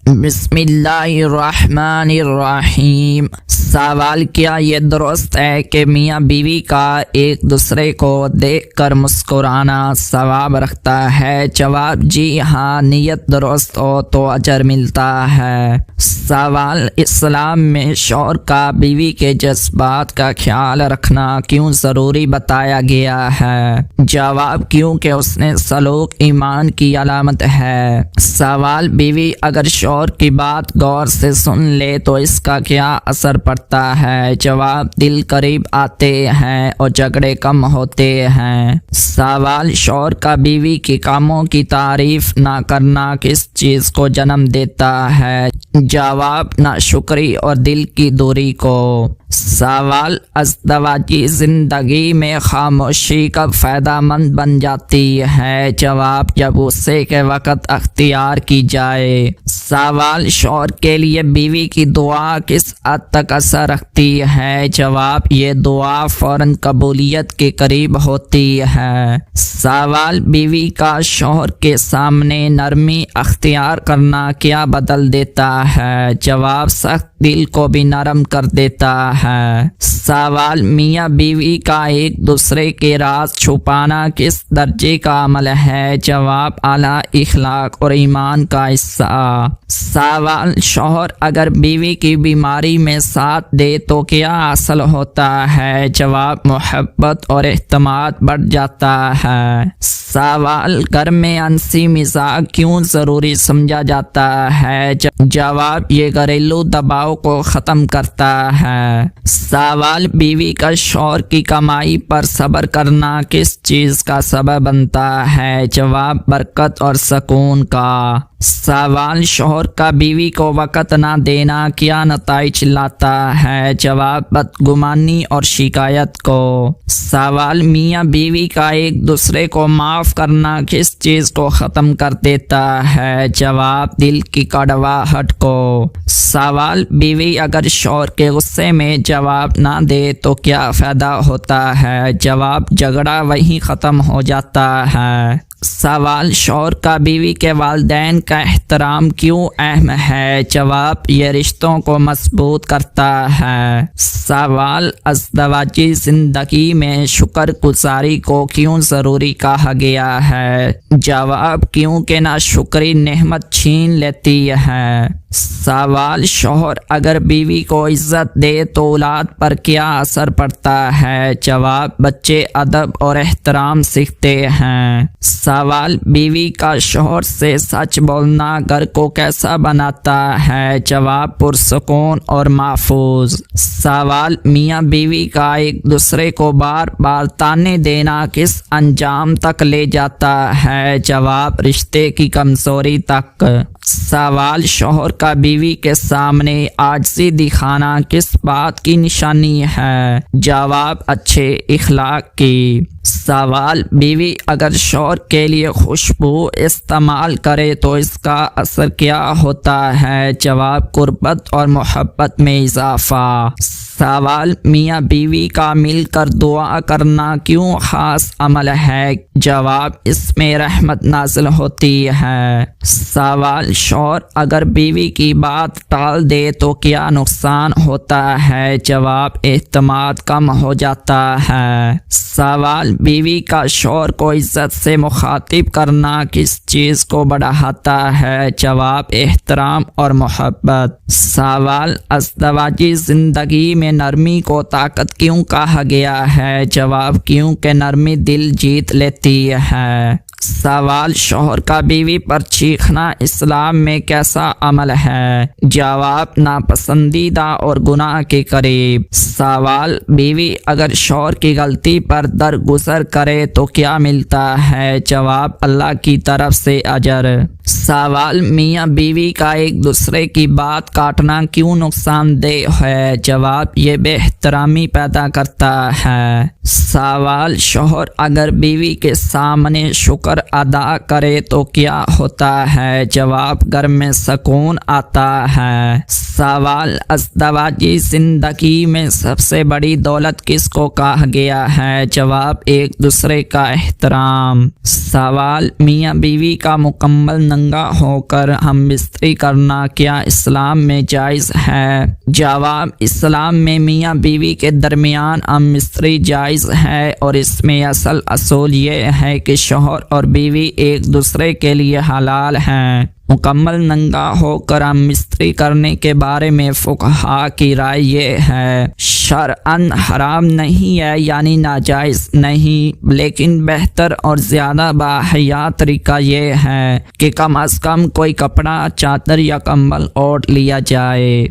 बिस्मिल्लाहिर्रहमानिर्रहीम। सवाल, क्या ये दुरुस्त है कि मियाँ बीवी का एक दूसरे को देखकर मुस्कुराना सवाब रखता है? जवाब, जी हाँ, नियत दुरुस्त हो तो अजर मिलता है। सवाल, इस्लाम में शौहर का बीवी के जज्बात का ख्याल रखना क्यों ज़रूरी बताया गया है? जवाब, क्योंकि उसने सलूक ईमान की अलामत है। सवाल, बीवी अगर शौहर की बात गौर से सुन ले तो इसका क्या असर पड़ता है? जवाब, दिल करीब आते हैं और झगड़े कम होते हैं। सवाल, शौहर का बीवी के कामों की तारीफ ना करना किस चीज़ को जन्म देता है? जवाब, नाशुक्री और दिल की दूरी को। सवाल, अज़दवाजी ज़िंदगी में खामोशी कब फ़ायदामंद बन जाती है? जवाब, जब गुस्से के वक़्त अख्तियार की जाए। सवाल, शौहर के लिए बीवी की दुआ किस हद तक असर रखती है? जवाब, ये दुआ फ़ौरन कबूलियत के करीब होती है। सवाल, बीवी का शौहर के सामने नरमी अख्तियार करना क्या बदल देता है? जवाब, सख्त दिल को भी नरम कर देता है। सवाल, मियाँ बीवी का एक दूसरे के राज छुपाना किस दर्जे का अमल है? जवाब, आला इखलाक और ईमान का हिस्सा। सवाल, शौहर अगर बीवी की बीमारी में साथ दे तो क्या हासिल होता है? जवाब, मोहब्बत और एहतमाद बढ़ जाता है। सवाल, घर में हंसी मजाक क्यों ज़रूरी समझा जाता है? जवाब, ये घरेलू दबाव को ख़त्म करता है। सवाल, बीवी का शौहर की कमाई पर सब्र करना किस चीज़ का सबब बनता है? जवाब, बरकत और सुकून का। सवाल, शौहर का बीवी को वक़्त ना देना क्या नताइज लाता है? जवाब, बदगुमानी और शिकायत को। सवाल, मियाँ बीवी का एक दूसरे को माफ़ करना किस चीज़ को ख़त्म कर देता है? जवाब, दिल की कड़वाहट को। सवाल, बीवी अगर शौहर के गुस्से में जवाब ना दे तो क्या फ़ायदा होता है? जवाब, झगड़ा वहीं ख़त्म हो जाता है। सवाल, शौहर का बीवी के वालिदैन का एहतराम क्यों अहम है? जवाब, ये रिश्तों को मजबूत करता है। सवाल, अज़दवाजी ज़िंदगी में शुक्रगुजारी को क्यों ज़रूरी कहा गया है? जवाब, क्योंकि नाशुक्री नेमत छीन लेती है। सवाल, शौहर अगर बीवी को इज्जत दे तो औलाद पर क्या असर पड़ता है? जवाब, बच्चे अदब और एहतराम सीखते हैं। सवाल, बीवी का शौहर से सच बोलना घर को कैसा बनाता है? जवाब, पुरसुकून और महफूज। सवाल, मियाँ बीवी का एक दूसरे को बार बार ताने देना किस अंजाम तक ले जाता है? जवाब, रिश्ते की कमजोरी तक। सवाल, शौहर का बीवी के सामने आजिज़ी दिखाना किस बात की निशानी है? जवाब, अच्छे इखलाक की। सवाल, बीवी अगर शौहर के लिए खुशबू इस्तेमाल करे तो इसका असर क्या होता है? जवाब, कुर्बत और मोहब्बत में इजाफा। सवाल, मियाँ बीवी का मिलकर दुआ करना क्यों खास अमल है? जवाब, इसमें रहमत नाज़िल होती है। सवाल, शौहर अगर बीवी की बात टाल दे तो क्या नुकसान होता है? जवाब, एतमाद कम हो जाता है। सवाल, बीवी का शौहर को इज्जत से मुखातिब करना किस चीज़ को बढ़ाता है? जवाब, एहतराम और मोहब्बत। सवाल, अज़दवाजी ज़िंदगी में नरमी को ताकत क्यों कहा गया है? जवाब, क्योंकि नरमी दिल जीत लेती है। सवाल, शौहर का बीवी पर चीखना इस्लाम में कैसा अमल है? जवाब, नापसंदीदा और गुनाह के करीब। सवाल, बीवी अगर शौहर की गलती पर दरगुजर करे तो क्या मिलता है? जवाब, अल्लाह की तरफ से अजर। सवाल, मियाँ बीवी का एक दूसरे की बात काटना क्यों नुकसानदेह है? जवाब, ये बेहतरामी पैदा करता है। सवाल, शौहर अगर बीवी के सामने शुक्र अदा करे तो क्या होता है? जवाब, घर में सुकून आता है। सवाल, अज़दवाजी ज़िंदगी में सबसे बड़ी दौलत किसको कहा गया है? जवाब, एक दूसरे का एहतराम। सवाल, मियाँ बीवी का मुकम्मल नंगा होकर हम बिस्तरी करना क्या इस्लाम में जायज़ है? जवाब, इस्लाम में मियाँ बीवी के दरमियान हम बिस्तरी जायज़ है और इसमें असल असूल ये है कि शौहर और बीवी एक दूसरे के लिए हलाल हैं। मुकम्मल नंगा होकर हम मिस्त्री करने के बारे में फुकहा की राय ये है, शरअन हराम नहीं है यानी नाजायज़ नहीं, लेकिन बेहतर और ज़्यादा बाहया तरीका ये है कि कम अज़ कम कोई कपड़ा, चादर या कंबल ओढ़ लिया जाए।